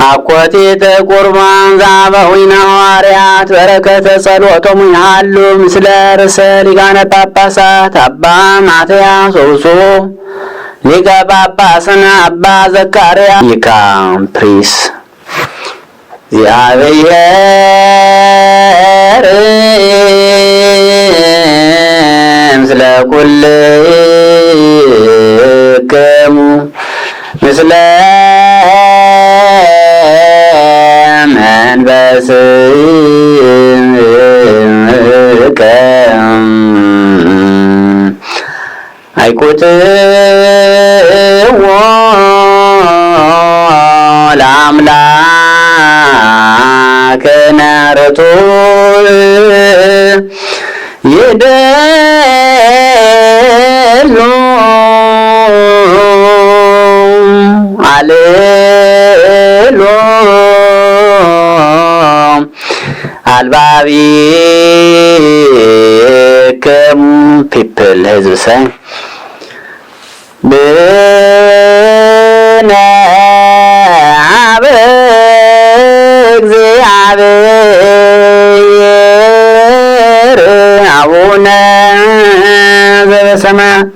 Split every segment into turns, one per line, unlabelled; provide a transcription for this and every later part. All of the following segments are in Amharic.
አኮቴተ ቁርባን ዛበዊነ ሐዋርያት በረከተ ጸሎቶሙ ይሃሉ ምስለ ርእሰ ሊቃነ ጳጳሳት አባ ማትያስ ወውሶ ሊቀ ጳጳስና አባ ዘካርያስ ይካ ፕሪስ እግዚአብሔር ምስለ ኩልክሙ ምስለ መንፈስከ አይቁጥዎ ለአምላክነ ርቱዕ ይደሉ አሌሎ አልባቢክሙ ፒፕል ህዝብ ሳይ ብነ አብ እግዚአብሔር አቡነ ዘበሰማያት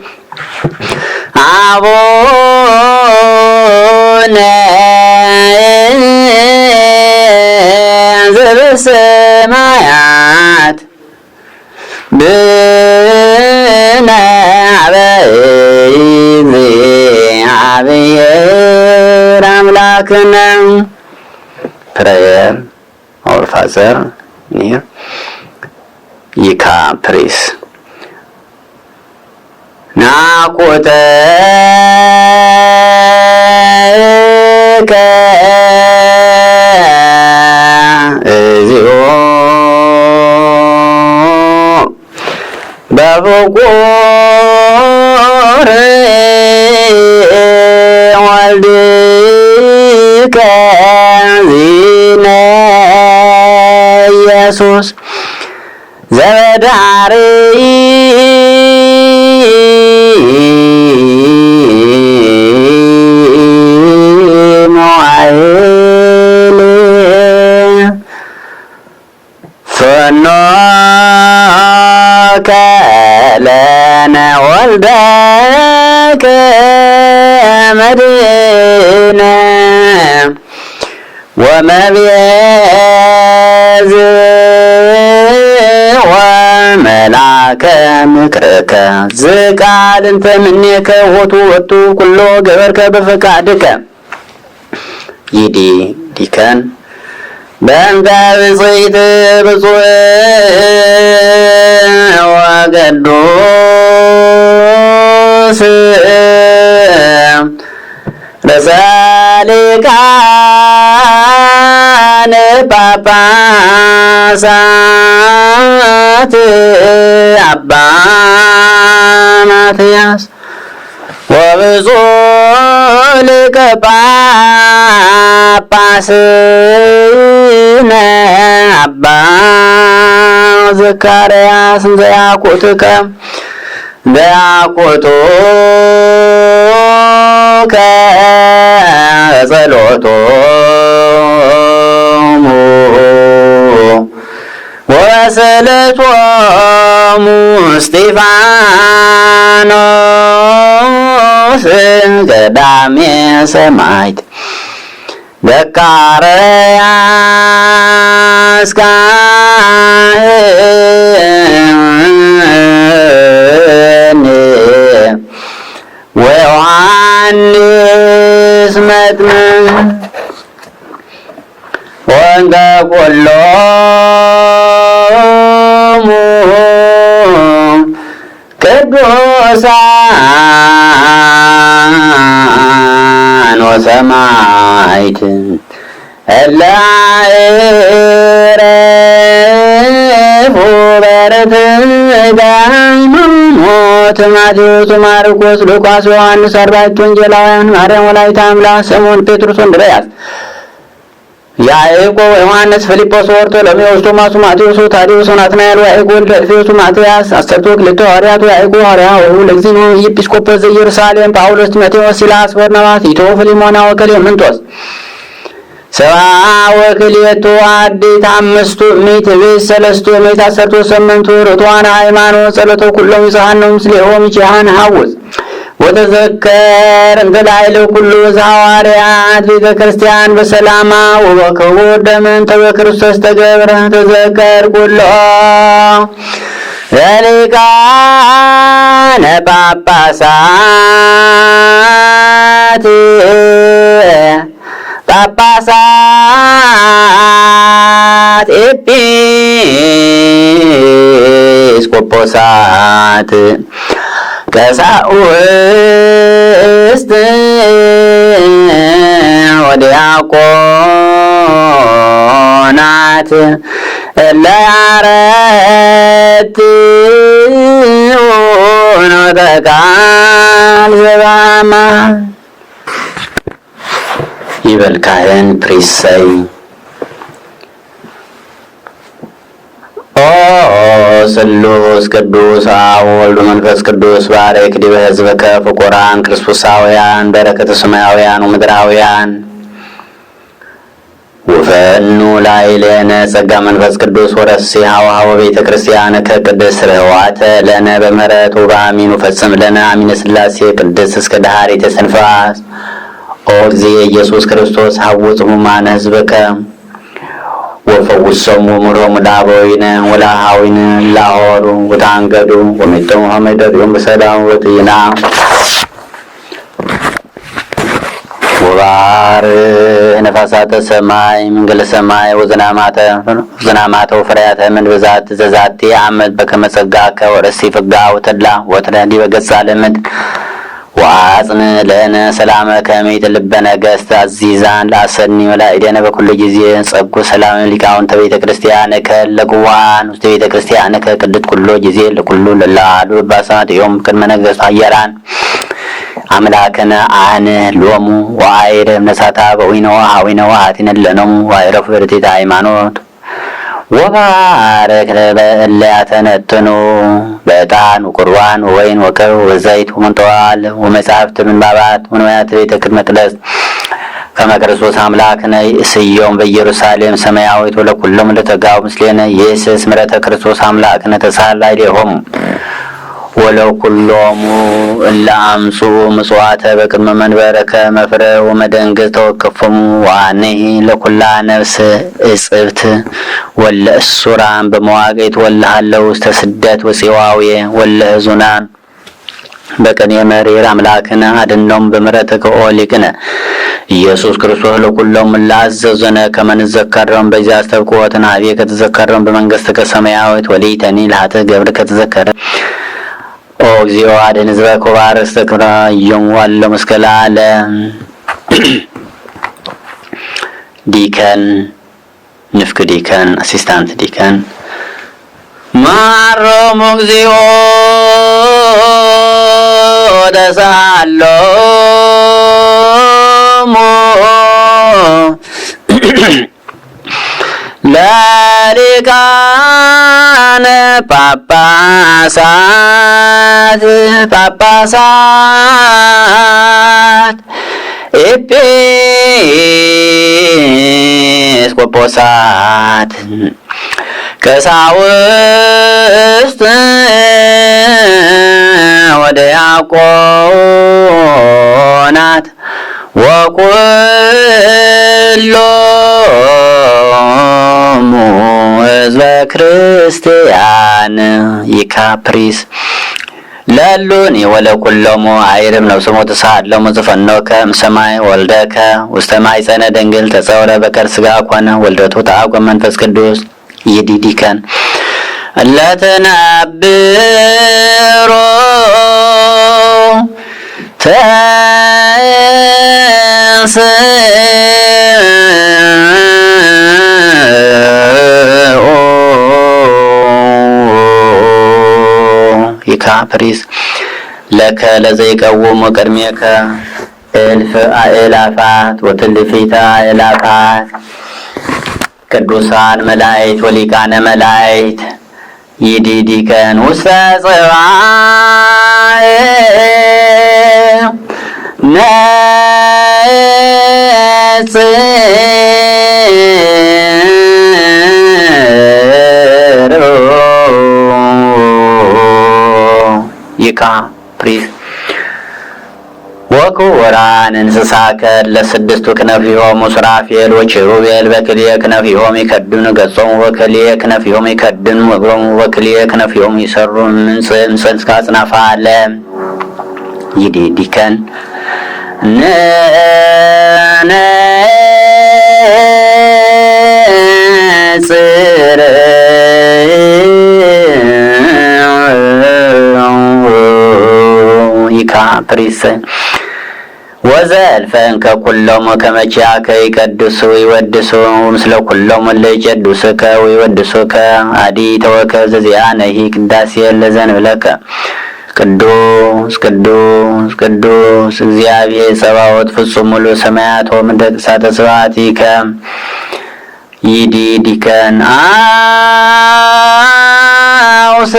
አቡነ ዘበሰማያት ብነ አብ እግዚአብሔር አምላክነ prayer our father near ይካ ፕሬስ ናቁተከ እዚኦ በፍቁር ወልድከ ዚነ ኢየሱስ ዘበዳርይ መዋዕል ፈኖከ ለነ ወልደከ መድኅነ ወመቤዝ ወመላከ ምክርከ ዝቃል እንተ ምኔከ ሆቱ ወጡ ኩሎ ገበርከ በፈቃድከ ይዲ ዲከን በእንተ ብፅዕት ብፁዕ ወቅዱስ ርእሰ ሊቃነ ጳጳሳት አባ ማትያስ ወብፁዕ ሊቀ ጳጳስነ አባ ዘካርያስ ዘያቁትከ ዘያቁቱከ ጸሎቶሙ ወስእለቶሙ እስጢፋኖስ ገዳሜ ሰማዕት ዘካርያስ ካህን ወዮሐንስ መጥምቅ ወእንተ ኩሎሙ ቅዱሳን ወሰማዕት እለ አዕረፉ በርትዕተ ሃይማኖት ማቴዎስ ማርቆስ ሉቃስ ዮሐንስ አርባዕቱ ወንጌላውያን ማርያም ወላዲተ አምላክ ስምዖን ጴጥሮስ እንድርያስ ያዕቆብ ዮሐንስ ፊልጶስ በርቶሎሜዎስ ቶማስ ማቴዎስ ታዴዎስ ናትናኤል ያዕቆብ ወልደ እልፍዮስ ማትያስ አሰርቱ ክልኤቱ ሐዋርያት ያዕቆብ ሐዋርያው ለእግዚእነ ኢጲስቆጶስ ዘኢየሩሳሌም ጳውሎስ ጢሞቴዎስ ሲላስ በርናባስ ቲቶ ፊልሞና ወከሌምንጦስ ሰብአ ወክልኤቱ አርድእት አምስቱ ምዕት ብእስ ሰለስቱ ምዕት አሰርቱ ወሰመንቱ ርቱዓነ ሃይማኖት ጸሎተ ኩሎም ይጽሐኖሙ ምስሌሆሙ ይቺሃን ሐውፅ ወተዘከር እንተ ላዕለ ኩሉ ዘሐዋርያት ቤተ ክርስቲያን በሰላማ ወበክቡር ደመ እንተ በክርስቶስ ተገብረ ተዘከር ኩሎ ሊቃነ ጳጳሳት ኤጲስቆጶሳት ቀሳውስት ወዲያቆናት እለ ያረትዑ ፍኖተ ቃል ዘበአማ ይበል ካህን ፕሪሰይ ስሉስ ቅዱስ አብ ወወልድ ወመንፈስ ቅዱስ ባርክ ዲበ ሕዝብከ ፍቁራን ክርስቶሳውያን በረከተ ሰማያውያን ወምድራውያን ወፈኑ ላዕሌነ ጸጋ መንፈስ ቅዱስ ወረሲዐ ወሀበ ቤተ ክርስቲያንከ ቅድስት ርኅዋተ ለነ በምሕረት ወበአሚን ወፈጽም ለነ አሚነ ሥላሴ ቅድስት እስከ ዳሃሪተ እስትንፋስ ኦ እግዚእ ኢየሱስ ክርስቶስ ሐውፅ ሕሙማነ ሕዝብከ ወፈውሶሙ እምሮሙ ለአበዊነ ወለአኀዊነ እላሆሩ ወተአንገዱ ወሜጦሙ ሀመደሪሆሙ በሰላም ወጥይና ወባርክ ነፋሳተ ሰማይ መንገለ ሰማይ ወዝናማተ ወፍሬያተ ምድር በዛቲ ዘዛቲ ዓመት በከመ ጸጋከ ወረሲ ፍጋ ወተድላ ወትረ ዲበ ገጸ ለምድር ወአጽን ለነ ሰላመከ እምይእተ ልበ ነገሥት አዚዛን ለአሰኒ ወላእዴነ በኩሉ ጊዜ ጸጉ ሰላም ሊቃውንተ ቤተ ክርስቲያንከ ለጉዋን ውስተ ቤተ ክርስቲያንከ ቅድስት ኩሎ ጊዜ ለኩሉ ለላዱ ባሳት ዮም ቅድመ ነገሥት ኃያላን አምላክነ አነ ሎሙ ወአይረ እምነሳታ በዊነ ወአዊነ ወአቲነ ለነሙ ወአይረፉ በርቲተ ሃይማኖት ወባረክ ለእለ ያተነትኑ በዕጣን ወቁርባን ወወይን ወቅርብ ወዘይት ወመንጠዋል ወመጻሕፍት ምንባባት ወንዋያተ ቤተ መቅደስ ከመ ክርስቶስ አምላክነ እስዮም በኢየሩሳሌም ሰማያዊት ወለኩሎሙ ለተጋቡ ምስሌነ ኢየሱስ ምሕረተ ክርስቶስ አምላክነ ተሳሃላ ሌሆሙ ወለኩሎሙ እለ አምጹ ምጽዋተ በቅድመ መንበረከ መፍረ ወመደንግዝ ተወከፎሙ ወአነሂ ለኩላ ነፍስ እጽብት ወለ እሱራን በመዋቅት ወለሃለው ውስተ ስደት ወፄዋውየ ወለ ሕዙናን በቅኔ መሪር አምላክነ አድኅኖሙ በምሕረትከ ኦ ሊቅነ ኢየሱስ ክርስቶስ ለኩሎሙ እለአዘዙነ ከመ ንዘከሮሙ በዚያ አስተብቅዖትነ ኀቤከ ተዘከሮሙ በመንግሥትከ ሰማያዊት ወሊተኒ ለኃጥእ ገብርከ ተዘከረ ኦ እግዚኦ አድኅን ሕዝበከ ወባርክ ክብረ እዮሙ እስከ ለዓለም። ዲከን ንፍቅ ዲከን አሲስታንት ዲከን ማሮሙ እግዚኦ ተሳሃሎሙ ለሊቃነ ጳጳሳት ኤጲስቆጶሳት ቀሳውስት ወዲያቆናት ወኩሎሙ ሕዝበ ክርስቲያን ይካፕሪስ ለሉኒ ወለኩሎሙ አይርም ነፍሶሙ ተሳሃሎሙ ዘፈኖከ እምሰማይ ወልደከ ውስተ ማኅፀነ ድንግል ተጸውረ በቀር ሥጋ ኮነ ወልደቱ ተአብ መንፈስ ቅዱስ ይዲዲከን ለተነብሮ ይካፕሪስ ለከ ለዘይቀውሙ ቅድሜከ እልፍ አእላፋት ወትልፊተ አእላፋት ቅዱሳን መላእክት ወሊቃነ መላእክት ይዲዲከን ውስተ ጽባሕ ይካ ፕሪስ ወኩራን እንስሳከ ለስድስቱ ክነፊሆሙ ሱራፌል ወኪሩቤል በክልኤ ክነፊሆሙ ይከድኑ ገጾሙ ወክልኤ ክነፊሆሙ ይከድኑ እግሮሙ ወክልኤ ክነፊሆሙ ይሰሩ ምንጽእ እስከ አጽናፈ ዓለም። ይዲዲከን ነጽር ይካ ፕሪስ ወዘልፈን ከኩሎሙ ከመቻከ ይቀድሱ ይወድሱ ምስለ ኩሎሙ ለይቀድሱከ ወይወድሱከ አዲ ተወከብ ዘዚአነሂ ቅዳሴ ለዘንብለከ ቅዱስ ቅዱስ ቅዱስ እግዚአብሔር ጸባኦት ፍጹም ሙሉ ሰማያት ወምድር እሳተ ስብሐቲከ ይዲዲከን አውስ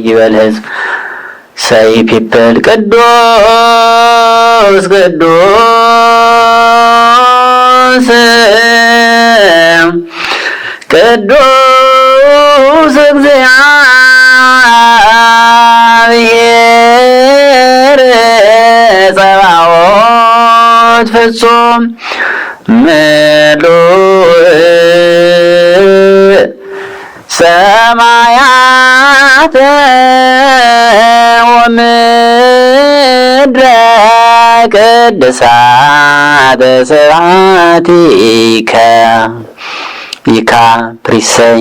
ይበል ሕዝብ say people ቅዱስ ቅዱስ ቅዱስ እግዚአብሔር ጸባኦት ፍጹም ምሉእ ሰማያት ወምድረ ቅድሳት ስብሐቲከ ይካ ፕሪሰይ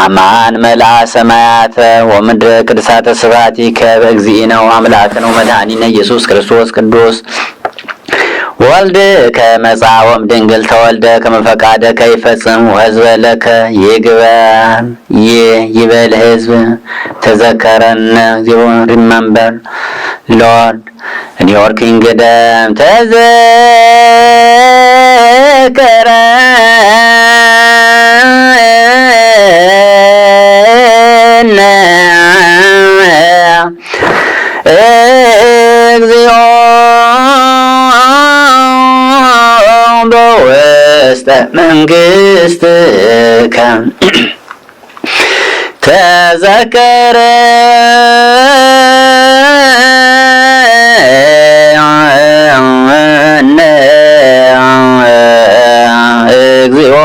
አማን መልአ ሰማያተ ወምድረ ቅድሳተ ስብሐቲከ በእግዚእነ ወአምላክነ ወመድኃኒነ ኢየሱስ ክርስቶስ ቅዱስ ወልድ ከመጻወም ድንግል ተወልደ ከመፈቃደ ከይፈጽም ወህዝበ ለከ ይግበር ይበል ህዝብ ተዘከረን ሪመምበር ሎርድ in your kingdom ተዘከረን እግዚኦ በውስተ መንግሥትከ ተዘከረን እግዚኦ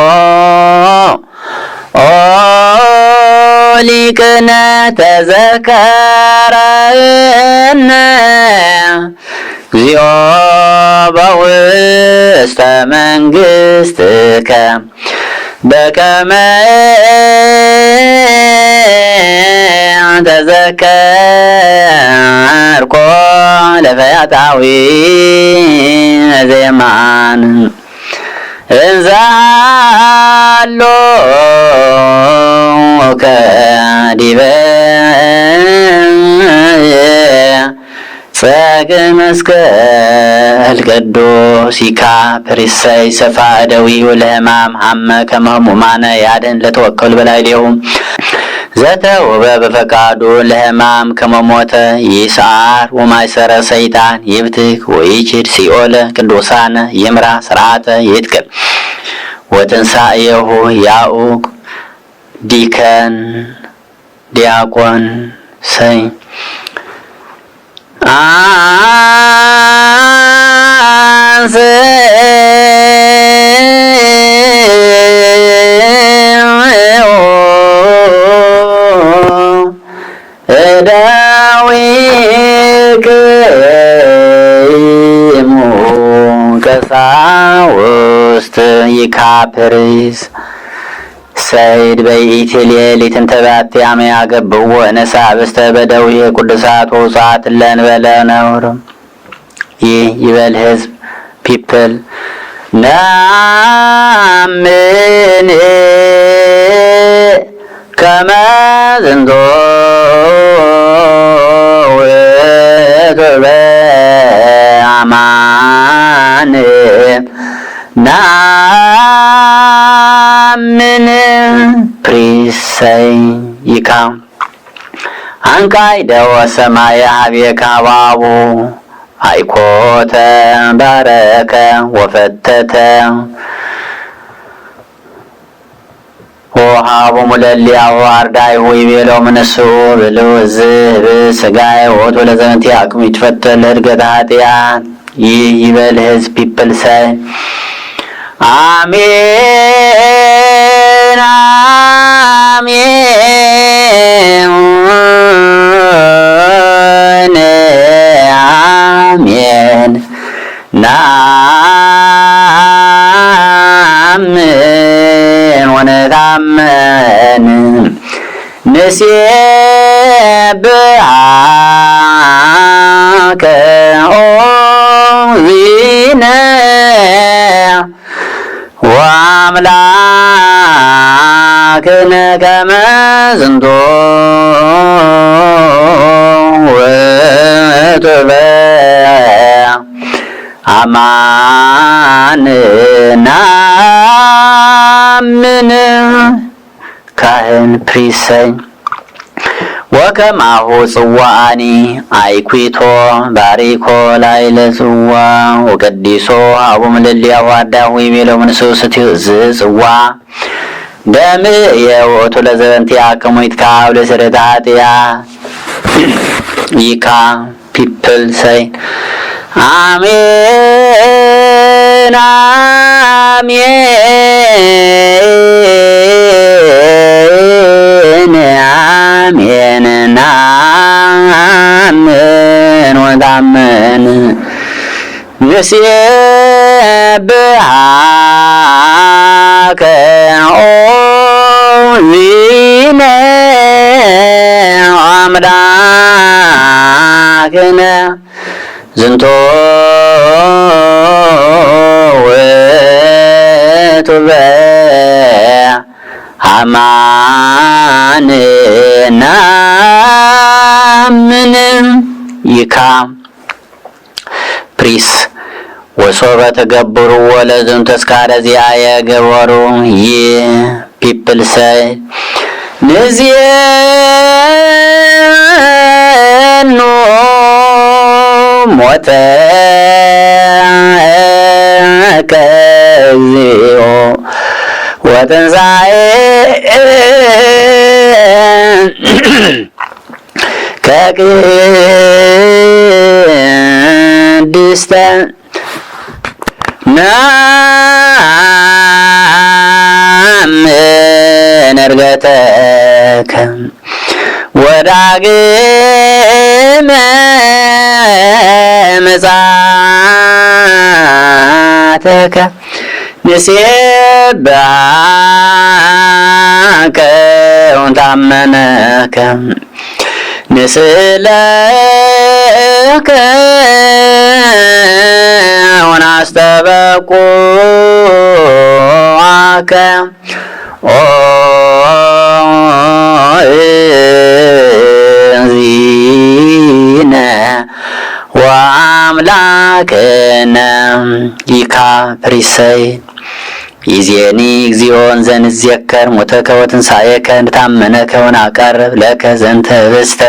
ሊቅነ ተዘከረን እግዚኦ በውስተ መንግሥትከ በከመ ተዘከርኮ ለፈያታዊ ዜማን እንዘ ሀሎከ ዲበ ጸግ መስቀል ቅዱስ ይካ ፕሪሰይ ሰፋ እደዊ ለሕማም ሀመ ከመ ሕሙማነ ያድን ለተወከሉ በላዕሌሁም ዘተውበ በፈቃዱ ለሕማም ከመሞተ ይስዓር ወማይሰረ ሰይጣን ይብትክ ወይችድ ሲኦለ ቅዱሳነ ይምራ ስርዓተ ይትቅል ወትንሣኤሁ ያኡቅ ዲከን ዲያቆን ሰይ አንስ እደዊክሙ ቀሳውስት ይካ ፕሪስ ሰይድ በይእቲ ሌሊት እንተባቲ አመ ያገብዎ ነሳብስተ በደዌ ቅዱሳት ወውጻት ለእንበለ ነውር ይበል ህዝብ ፒፕል ናምን ከመ ዝንቶ ውእቱ በአማን ናምን ፕሪሰይ ይካ አንቃይደወ ሰማየ ሀቤከ ሀባቡ አይኮተ ባረከ ወፈተተ ወሃቦሙ ለእሊአሁ አርዳኢሁ ይቤሎሙ ንስኡ ብልዑ ዝህብ ሥጋዬ ውእቱ ለዘንቲ አቅሙ ይትፈተል ለእድገተ ኃጢአት። ይህ ይበል ሕዝብ ፒፕል ሳይ አሜን አሜን አሜን ናምን ወነታመን ንሴብሐከ ኦ ዚነ ወአምላክነ ከመ ዝንቱ ውእቱ በአማን ናምን። ካህን ፕሪሰኝ ወከማሁ ጽዋአኒ አይኩቶ ባሪኮ ላዕለ ጽዋ ወቀዲሶ ሀቦሙ ለእሊአሁ አርዳኢሁ ይቤሎሙ ንስኡ ስትዩ ዝጽዋ ደምየ ውእቱ ለዘንቲ አቅሙ ይትከሀብ ለስርየተ ኃጢአት። ይካ ፒፕል ሳይ አሜን አሜን አሜን ናምን ወታመን ንሴብሐከ ኦ ዚነ ወአምላክነ ዝንቶ ውእቱ በአማን ናምን። ይካ ፕሪስ ወሶበ ተገብሩ ወለዝንቱ ተስካረ ዚአየ ገበሩ ይህ ፒፕል ሳይ ንዜኑ ሞተከ እግዚኦ ወትንሣኤከ ቅድስተ ናምን ዕርገተከ ወዳግመ ምጽአተከ ንሴብሐከ ወንታመነከ ንስእለከ ወናስተበቁዐከ ኦ ዚነ ወአምላክነ። ይካ ፕሪሰይ ይዜኒ እግዚኦን ዘንዜከር ሞተከ ወትንሣኤከ ንታመነከ ወናቀርብ ለከ ዘንተ ህብስተ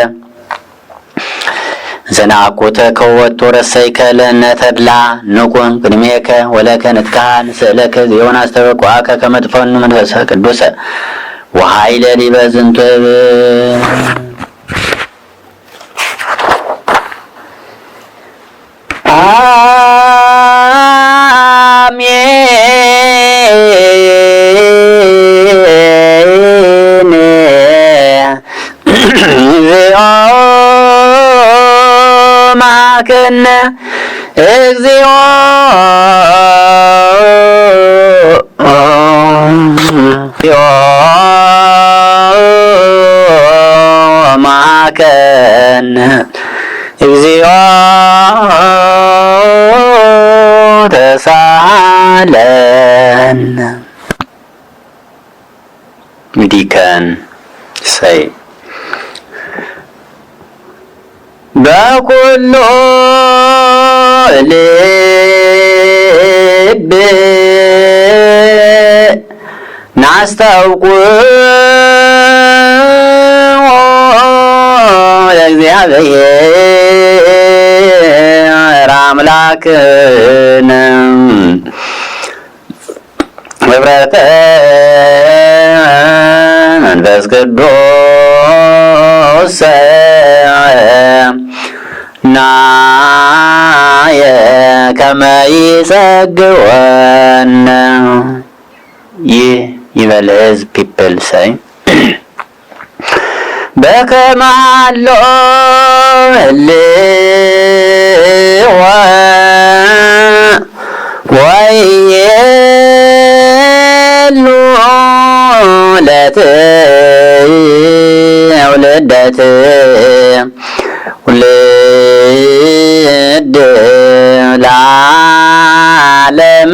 ዘናቁተከ ወወቱ ረሰይከ ለነ ተድላ ንቁም ቅድሜከ ወለከ ንትካህን ስእለከ እግዚኦን አስተበቁዐከ ከመ ትፈኑ መንፈሰ ቅዱሰ ወኃይለ ዲበ ዝንቱ ማከነ እግዚኦ ማከነ እግዚኦ ተሳለን ሚዲከን ሰይ በኩሉ ልብ ናስታውቁ እግዚአብሔር አምላክነ ህብረተ መንፈስ ቅዱስ ናየ ከመ ይጸግወነ። ይህ ይበል ሕዝብ ፒፕል ሳይ በከመ ሀሎ ህልወ ወይቤሉ ለትውልደት ውልድ ለዓለመ